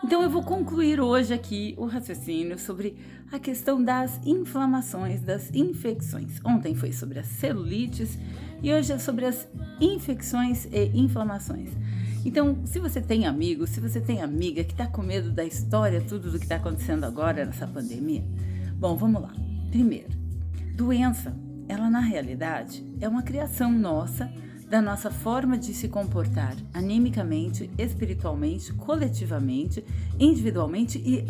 Então eu vou concluir hoje aqui o raciocínio sobre a questão das inflamações, das infecções. Ontem foi sobre as celulites e hoje é sobre as infecções e inflamações. Então, se você tem amigo, se você tem amiga que está com medo da história, tudo do que está acontecendo agora nessa pandemia, bom, vamos lá. Primeiro, doença, ela na realidade é uma criação nossa, da nossa forma de se comportar animicamente, espiritualmente, coletivamente, individualmente e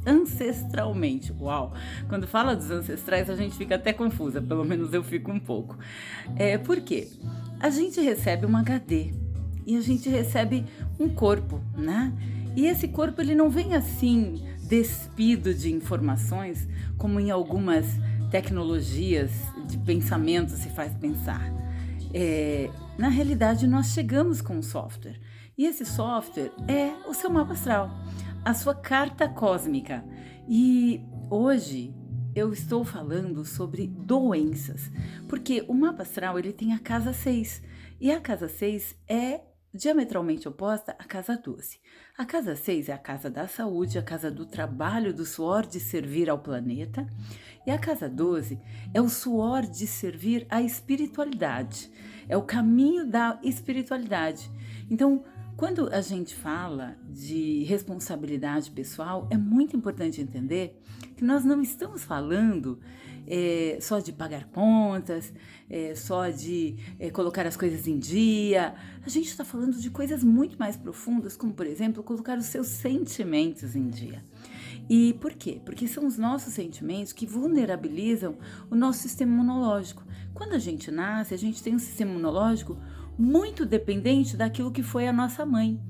ancestralmente. Uau! Quando fala dos ancestrais a gente fica até confusa, pelo menos eu fico um pouco. Por quê? A gente recebe um HD e a gente recebe um corpo, né? E esse corpo ele não vem assim despido de informações como em algumas tecnologias de pensamento se faz pensar. Na realidade, nós chegamos com um software. E esse software é o seu mapa astral, a sua carta cósmica. E hoje eu estou falando sobre doenças, porque o mapa astral ele tem a casa 6 e a casa 6 é diametralmente oposta à casa 12. A casa 6 é a casa da saúde, a casa do trabalho, do suor de servir ao planeta. E a casa 12 é o suor de servir à espiritualidade, é o caminho da espiritualidade. Então, quando a gente fala de responsabilidade pessoal, é muito importante entender que nós não estamos falando só de pagar contas, só de colocar as coisas em dia. A gente está falando de coisas muito mais profundas, como, por exemplo, colocar os seus sentimentos em dia. E por quê? Porque são os nossos sentimentos que vulnerabilizam o nosso sistema imunológico. Quando a gente nasce, a gente tem um sistema imunológico muito dependente daquilo que foi a nossa mãe,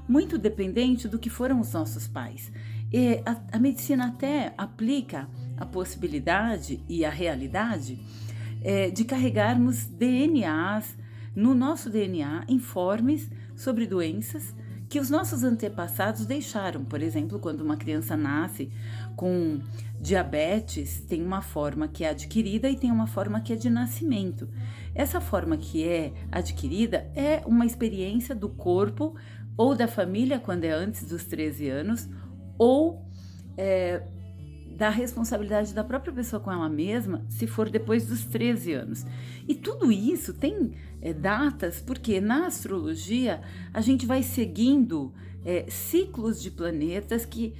muito dependente do que foram os nossos pais. E a medicina até aplica a possibilidade e a realidade de carregarmos DNAs, no nosso DNA, informes sobre doenças que os nossos antepassados deixaram. Por exemplo, quando uma criança nasce com diabetes, tem uma forma que é adquirida e tem uma forma que é de nascimento. Essa forma que é adquirida é uma experiência do corpo ou da família quando é antes dos 13 anos, ou da responsabilidade da própria pessoa com ela mesma, se for depois dos 13 anos. E tudo isso tem datas, porque na astrologia a gente vai seguindo ciclos de planetas que,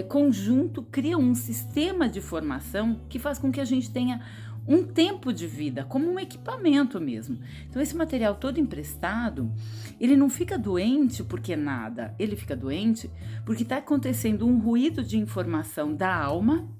conjunto, criam um sistema de formação que faz com que a gente tenha um tempo de vida, como um equipamento mesmo. Então esse material todo emprestado, ele não fica doente porque nada, ele fica doente porque está acontecendo um ruído de informação da alma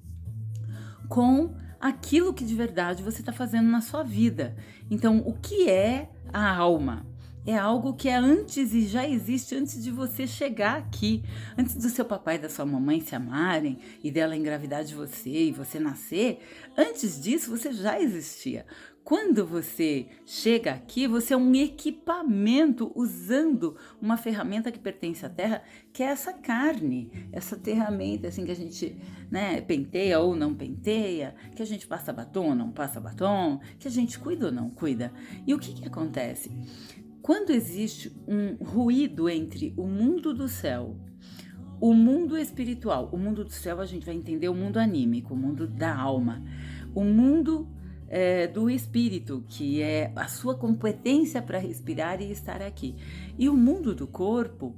com aquilo que de verdade você está fazendo na sua vida. Então, o que é a alma? É algo que é antes e já existe antes de você chegar aqui, antes do seu papai e da sua mamãe se amarem e dela engravidar de você e você nascer. Antes disso, você já existia. Quando você chega aqui, você é um equipamento usando uma ferramenta que pertence à Terra, que é essa carne, essa ferramenta assim que a gente penteia ou não penteia, que a gente passa batom ou não passa batom, que a gente cuida ou não cuida. E o que acontece? Quando existe um ruído entre o mundo do céu, o mundo espiritual, o mundo do céu a gente vai entender o mundo anímico, o mundo da alma, o mundo do espírito, que é a sua competência para respirar e estar aqui, e o mundo do corpo,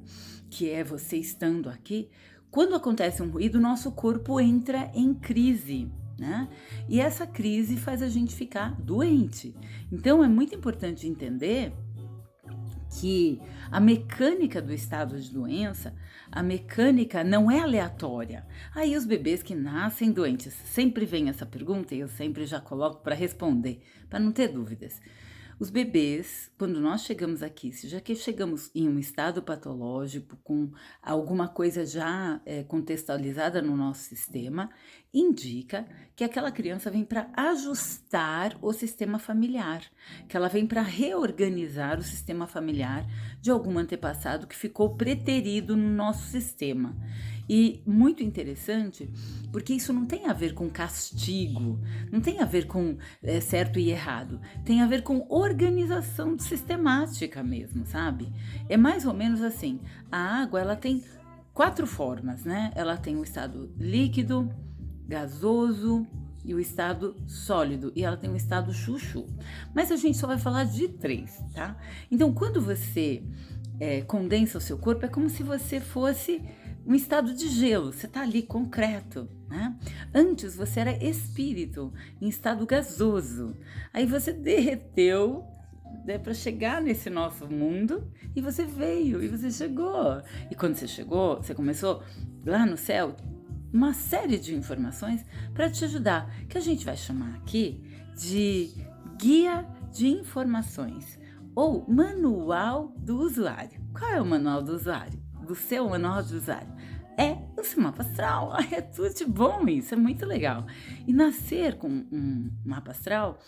que é você estando aqui. Quando acontece um ruído, o nosso corpo entra em crise, né? E essa crise faz a gente ficar doente. Então é muito importante entender que a mecânica do estado de doença, a mecânica não é aleatória. Aí os bebês que nascem doentes, sempre vem essa pergunta e eu sempre já coloco para responder, para não ter dúvidas. Os bebês, quando nós chegamos aqui, se já que chegamos em um estado patológico, com alguma coisa já contextualizada no nosso sistema, indica que aquela criança vem para ajustar o sistema familiar, que ela vem para reorganizar o sistema familiar de algum antepassado que ficou preterido no nosso sistema. E muito interessante, porque isso não tem a ver com castigo, não tem a ver com certo e errado, tem a ver com organização sistemática mesmo, sabe? É mais ou menos assim, a água ela tem 4 formas, né? Ela tem o estado líquido, gasoso e o estado sólido, e ela tem o estado chuchu. Mas a gente só vai falar de 3, tá? Então, quando você condensa o seu corpo, é como se você fosse um estado de gelo, você tá ali concreto, né? Antes você era espírito, em estado gasoso. Aí você derreteu, né, para chegar nesse nosso mundo, e você veio, e você chegou. E quando você chegou, você começou lá no céu uma série de informações para te ajudar, que a gente vai chamar aqui de guia de informações ou manual do usuário. Qual é o manual do usuário? Do seu manual do usuário? É o seu mapa astral. É tudo de bom isso, é muito legal. E nascer com um mapa astral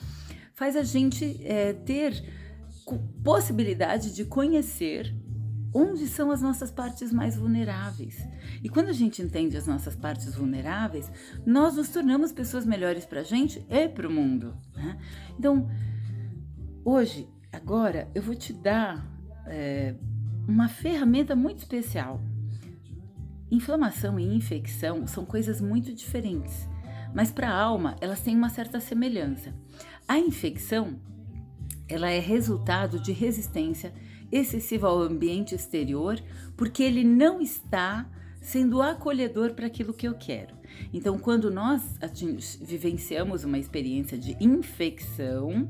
faz a gente ter possibilidade de conhecer onde são as nossas partes mais vulneráveis. E quando a gente entende as nossas partes vulneráveis, nós nos tornamos pessoas melhores para a gente e para o mundo, né? Então, hoje, agora, eu vou te dar uma ferramenta muito especial. Inflamação e infecção são coisas muito diferentes, mas para a alma elas têm uma certa semelhança. A infecção, ela é resultado de resistência excessiva ao ambiente exterior, porque ele não está sendo acolhedor para aquilo que eu quero. Então, quando nós vivenciamos uma experiência de infecção,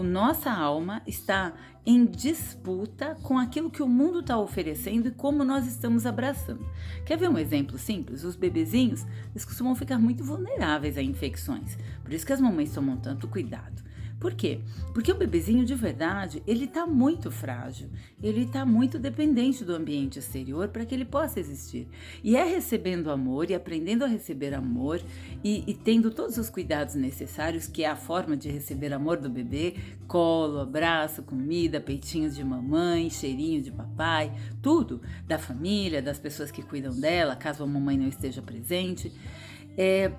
nossa alma está em disputa com aquilo que o mundo está oferecendo e como nós estamos abraçando. Quer ver um exemplo simples? Os bebezinhos, eles costumam ficar muito vulneráveis a infecções, por isso que as mamães tomam tanto cuidado. Por quê? Porque o bebezinho de verdade, ele está muito frágil, ele está muito dependente do ambiente exterior para que ele possa existir. E é recebendo amor e aprendendo a receber amor e tendo todos os cuidados necessários, que é a forma de receber amor do bebê, colo, abraço, comida, peitinhos de mamãe, cheirinho de papai, tudo da família, das pessoas que cuidam dela, caso a mamãe não esteja presente.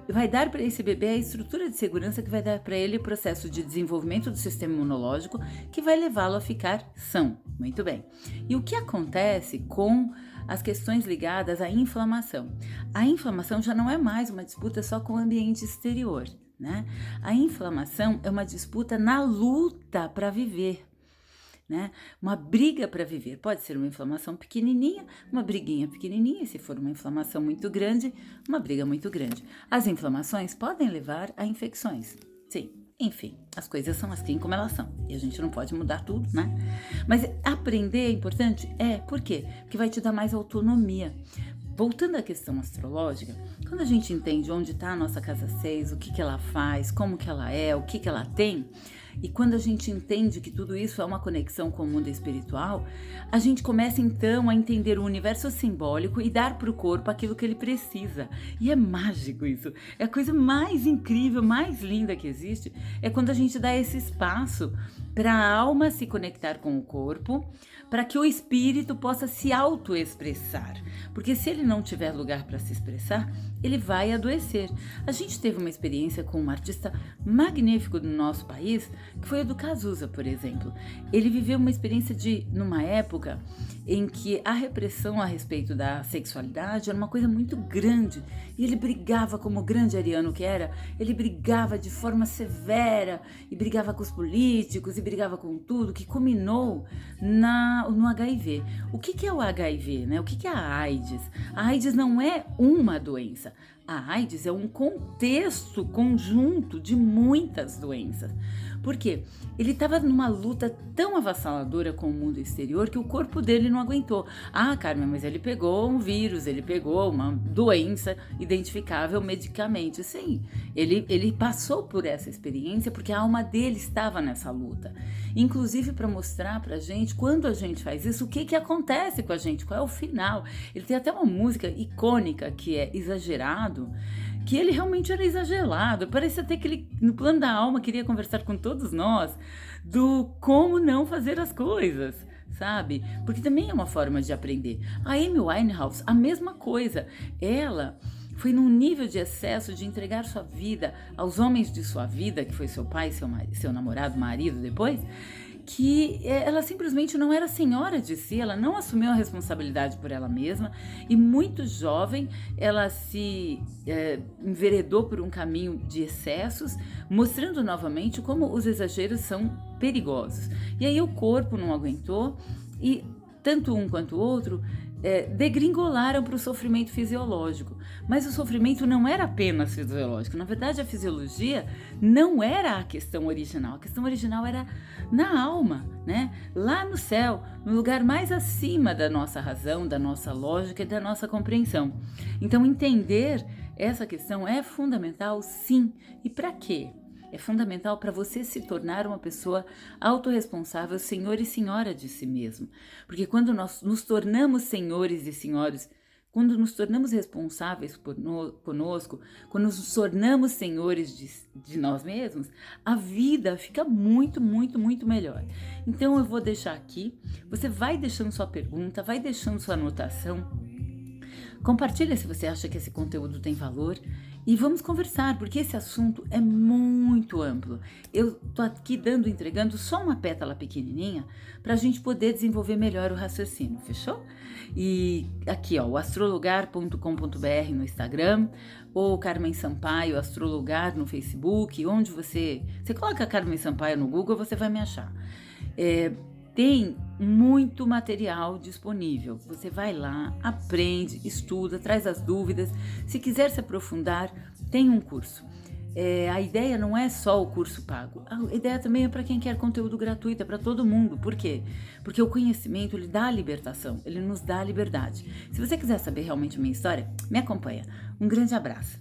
Vai dar para esse bebê a estrutura de segurança que vai dar para ele o processo de desenvolvimento do sistema imunológico que vai levá-lo a ficar são. Muito bem. E o que acontece com as questões ligadas à inflamação? A inflamação já não é mais uma disputa só com o ambiente exterior, né? A inflamação é uma disputa na luta para viver. Né? Uma briga para viver, pode ser uma inflamação pequenininha, uma briguinha pequenininha, e se for uma inflamação muito grande, uma briga muito grande. As inflamações podem levar a infecções, sim, enfim, as coisas são assim como elas são, e a gente não pode mudar tudo, né? Mas aprender é importante? Por quê? Porque vai te dar mais autonomia. Voltando à questão astrológica, quando a gente entende onde está a nossa casa 6, o que ela faz, como que ela é, o que ela tem, e quando a gente entende que tudo isso é uma conexão com o mundo espiritual, a gente começa então a entender o universo simbólico e dar para o corpo aquilo que ele precisa. E é mágico isso. É a coisa mais incrível, mais linda que existe, é quando a gente dá esse espaço para a alma se conectar com o corpo, para que o espírito possa se autoexpressar. Porque se ele não tiver lugar para se expressar, ele vai adoecer. A gente teve uma experiência com um artista magnífico do nosso país, que foi o do Cazuza, por exemplo. Ele viveu uma experiência numa época em que a repressão a respeito da sexualidade era uma coisa muito grande. E ele brigava, como o grande ariano que era, ele brigava de forma severa, e brigava com os políticos, e brigava com tudo, que culminou no HIV. O que é o HIV, né? O que é a AIDS? A AIDS não é uma doença. A AIDS é um contexto conjunto de muitas doenças. Por quê? Ele estava numa luta tão avassaladora com o mundo exterior que o corpo dele não aguentou. Ah, Carmen, mas ele pegou um vírus, ele pegou uma doença identificável medicamente. Sim, ele passou por essa experiência porque a alma dele estava nessa luta. Inclusive para mostrar pra gente, quando a gente faz isso, o que acontece com a gente, qual é o final. Ele tem até uma música icônica que é Exagerado, que ele realmente era exagerado, parecia até que ele, no plano da alma, queria conversar com todos nós do como não fazer as coisas, sabe? Porque também é uma forma de aprender. A Amy Winehouse, a mesma coisa, ela foi num nível de excesso de entregar sua vida aos homens de sua vida, que foi seu pai, seu namorado, marido depois, que ela simplesmente não era senhora de si, ela não assumiu a responsabilidade por ela mesma e muito jovem ela se enveredou por um caminho de excessos, mostrando novamente como os exageros são perigosos. E aí o corpo não aguentou e tanto um quanto o outro degringolaram para o sofrimento fisiológico. Mas o sofrimento não era apenas fisiológico. Na verdade, a fisiologia não era a questão original. A questão original era na alma, né? Lá no céu, no lugar mais acima da nossa razão, da nossa lógica e da nossa compreensão. Então, entender essa questão é fundamental, sim. E para quê? É fundamental para você se tornar uma pessoa autorresponsável, senhor e senhora de si mesmo. Porque quando nós nos tornamos senhores e senhoras, quando nos tornamos responsáveis conosco, quando nos tornamos senhores de nós mesmos, a vida fica muito, muito, muito melhor. Então eu vou deixar aqui, você vai deixando sua pergunta, vai deixando sua anotação, compartilha se você acha que esse conteúdo tem valor e vamos conversar, porque esse assunto é muito amplo. Eu tô aqui entregando só uma pétala pequenininha para a gente poder desenvolver melhor o raciocínio, fechou? E aqui, ó, o astrolugar.com.br no Instagram, ou Carmen Sampaio, Astrolugar no Facebook, onde você coloca Carmen Sampaio no Google, você vai me achar. Tem muito material disponível. Você vai lá, aprende, estuda, traz as dúvidas. Se quiser se aprofundar, tem um curso. A ideia não é só o curso pago. A ideia também é para quem quer conteúdo gratuito, é para todo mundo. Por quê? Porque o conhecimento, ele dá a libertação, ele nos dá a liberdade. Se você quiser saber realmente a minha história, me acompanha. Um grande abraço.